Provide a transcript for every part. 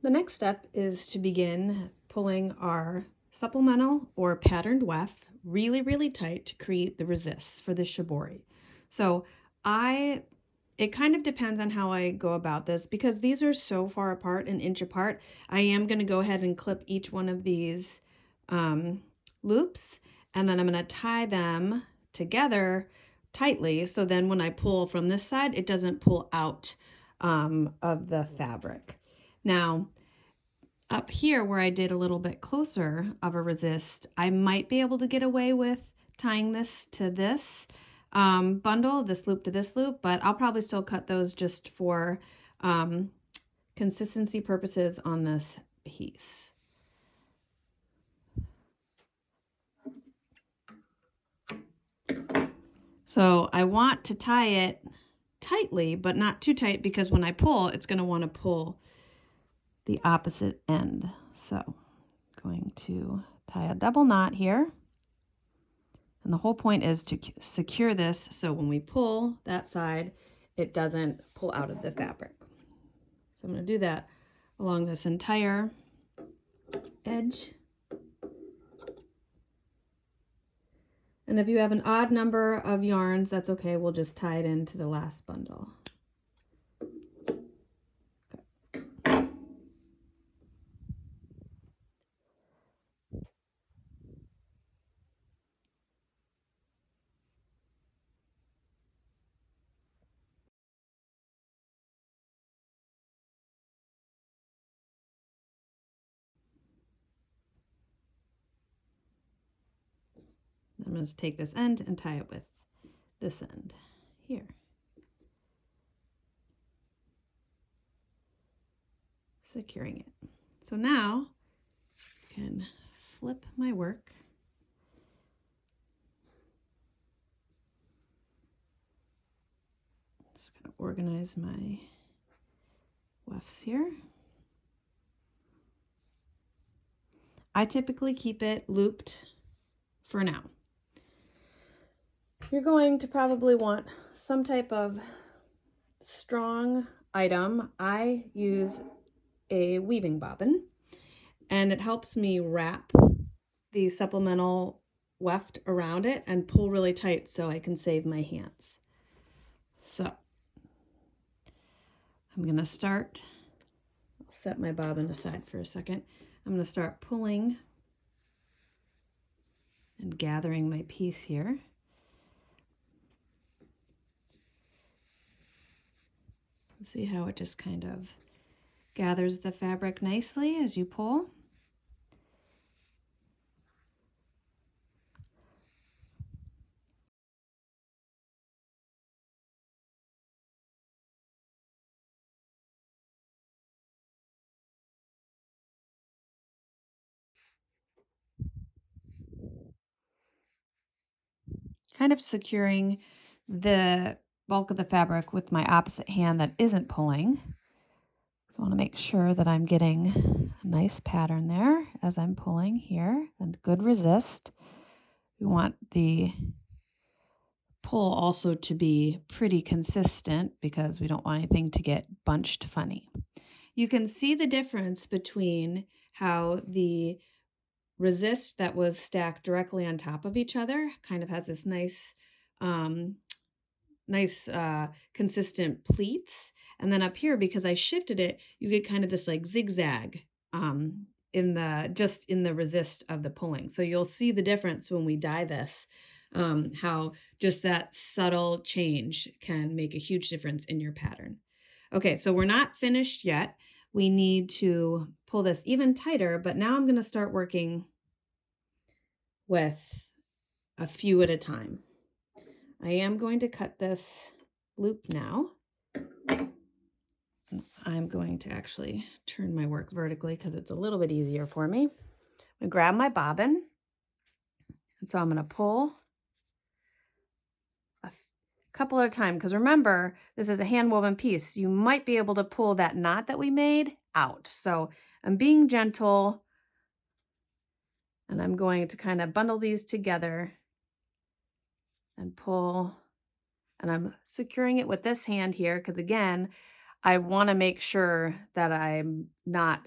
The next step is to begin pulling our supplemental or patterned weft really, really tight to create the resists for the shibori. So it kind of depends on how I go about this because these are so far apart, an inch apart. I am going to go ahead and clip each one of these loops, and then I'm going to tie them together tightly so then when I pull from this side, it doesn't pull out of the fabric. Now, up here where I did a little bit closer of a resist, I might be able to get away with tying this to this bundle, this loop to this loop, but I'll probably still cut those just for consistency purposes on this piece. So I want to tie it tightly, but not too tight because when I pull, it's going to want to pull the opposite end. So I'm going to tie a double knot here. And the whole point is to secure this so when we pull that side, it doesn't pull out of the fabric. So I'm going to do that along this entire edge. And if you have an odd number of yarns, that's okay. We'll just tie it into the last bundle. I'm going to take this end and tie it with this end here. Securing it. So now I can flip my work. Just going to organize my wefts here. I typically keep it looped for now. You're going to probably want some type of strong item. I use a weaving bobbin, and it helps me wrap the supplemental weft around it and pull really tight so I can save my hands. So I'm going to start, I'll set my bobbin aside for a second. I'm going to start pulling and gathering my piece here. See how it just kind of gathers the fabric nicely as you pull. Kind of securing the bulk of the fabric with my opposite hand that isn't pulling. So I want to make sure that I'm getting a nice pattern there as I'm pulling here and good resist. We want the pull also to be pretty consistent because we don't want anything to get bunched funny. You can see the difference between how the resist that was stacked directly on top of each other kind of has this nice consistent pleats, and then up here, because I shifted it, you get kind of this like zigzag in the resist of the pulling. So you'll see the difference when we dye this, how just that subtle change can make a huge difference in your pattern. Okay, so we're not finished yet. We need to pull this even tighter, but now I'm going to start working with a few at a time. I am going to cut this loop now. I'm going to actually turn my work vertically because it's a little bit easier for me. I'm going to grab my bobbin, and so I'm going to pull a couple at a time because remember, this is a hand-woven piece. You might be able to pull that knot that we made out. So I'm being gentle, and I'm going to kind of bundle these together and pull, and I'm securing it with this hand here because again, I want to make sure that I'm not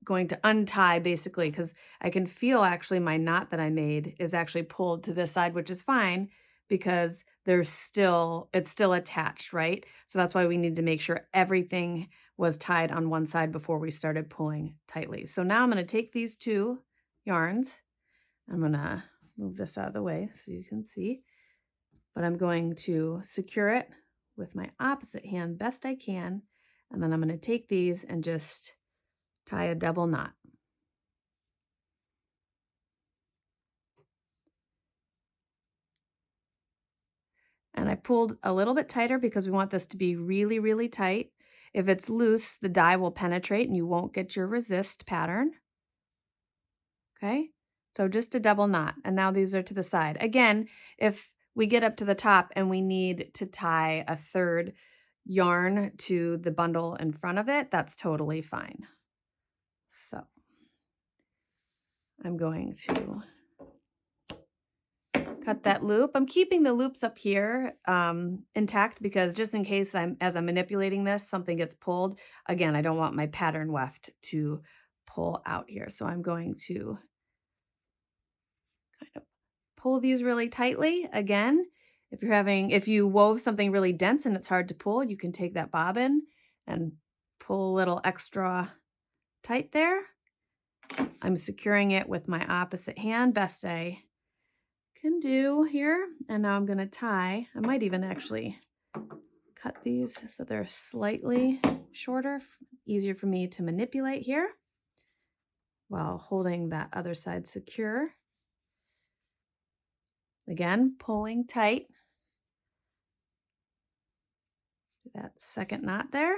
going to untie basically, because I can feel actually my knot that I made is actually pulled to this side, which is fine because it's still attached, right? So that's why we need to make sure everything was tied on one side before we started pulling tightly. So now I'm going to take these two yarns. I'm going to move this out of the way so you can see, but I'm going to secure it with my opposite hand best I can. And then I'm going to take these and just tie a double knot. And I pulled a little bit tighter because we want this to be really, really tight. If it's loose, the dye will penetrate and you won't get your resist pattern. Okay, so just a double knot. And now these are to the side. Again, if we get up to the top and we need to tie a third yarn to the bundle in front of it, that's totally fine. So I'm going to cut that loop. I'm keeping the loops up here intact because just in case as I'm manipulating this, something gets pulled. Again, I don't want my pattern weft to pull out here. So I'm going to kind of pull these really tightly. Again, if you wove something really dense and it's hard to pull, you can take that bobbin and pull a little extra tight there. I'm securing it with my opposite hand, best I can do here. And now I'm going to tie. I might even actually cut these so they're slightly shorter, easier for me to manipulate here while holding that other side secure. Again, pulling tight. That second knot there.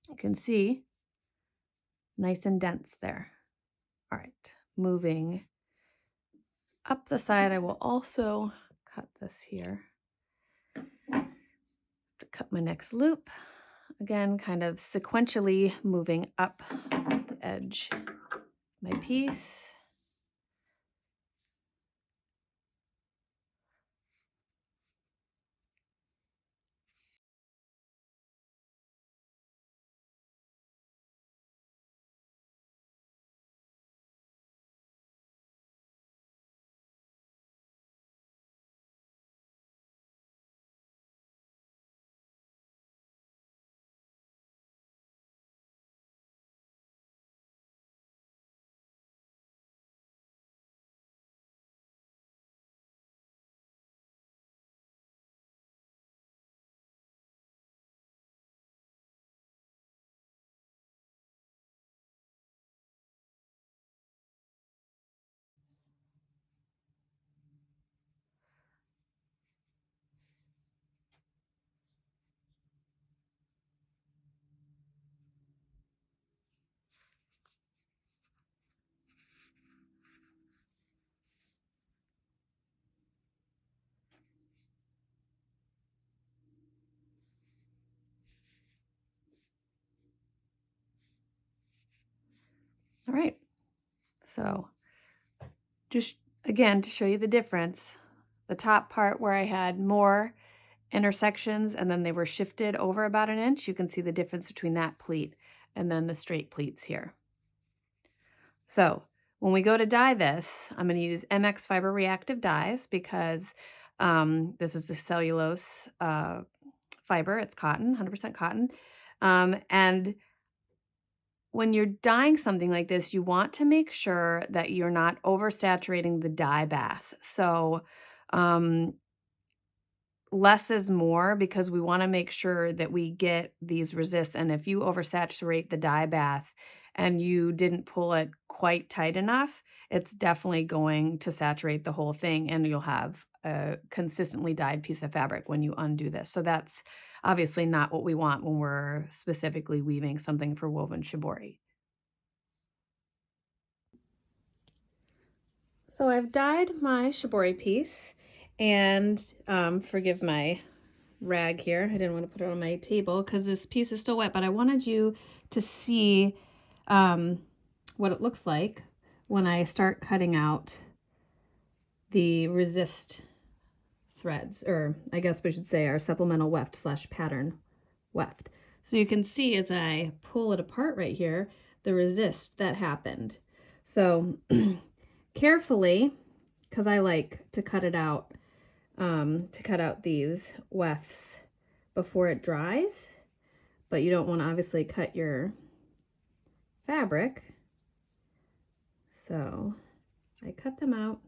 You can see it's nice and dense there. All right, moving up the side, I will also cut this here. To cut my next loop. Again, kind of sequentially moving up the edge of my piece. All right, so just again to show you the difference, the top part where I had more intersections and then they were shifted over about an inch, you can see the difference between that pleat and then the straight pleats here. So when we go to dye this, I'm going to use MX Fiber Reactive Dyes because this is the cellulose fiber. It's cotton, 100% cotton. And when you're dyeing something like this, you want to make sure that you're not oversaturating the dye bath. So less is more because we want to make sure that we get these resists. And if you oversaturate the dye bath and you didn't pull it quite tight enough, it's definitely going to saturate the whole thing and you'll have a consistently dyed piece of fabric when you undo this. So that's obviously not what we want when we're specifically weaving something for woven shibori. So I've dyed my shibori piece and forgive my rag here. I didn't want to put it on my table because this piece is still wet, but I wanted you to see what it looks like when I start cutting out the resist threads, or I guess we should say our supplemental weft / pattern weft. So you can see as I pull it apart right here the resist that happened. So carefully, because I like to cut it out, to cut out these wefts before it dries, but you don't want to obviously cut your fabric. So I cut them out.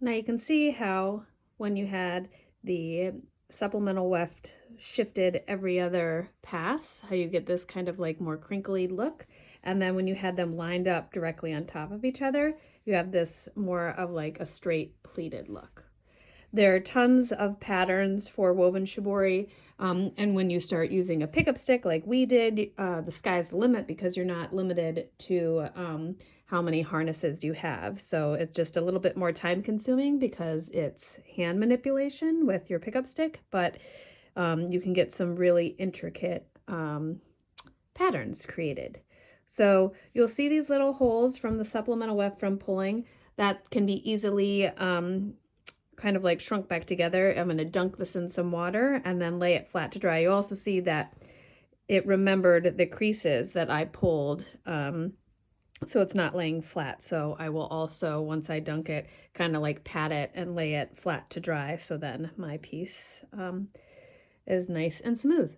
Now you can see how when you had the supplemental weft shifted every other pass, how you get this kind of like more crinkly look. And then when you had them lined up directly on top of each other, you have this more of like a straight pleated look. There are tons of patterns for woven shibori, and when you start using a pickup stick like we did, the sky's the limit because you're not limited to how many harnesses you have. So it's just a little bit more time consuming because it's hand manipulation with your pickup stick, but you can get some really intricate patterns created. So you'll see these little holes from the supplemental weft from pulling that can be easily kind of like shrunk back together. I'm going to dunk this in some water and then lay it flat to dry. You also see that it remembered the creases that I pulled, so it's not laying flat. So I will also, once I dunk it, kind of like pat it and lay it flat to dry, so then my piece is nice and smooth.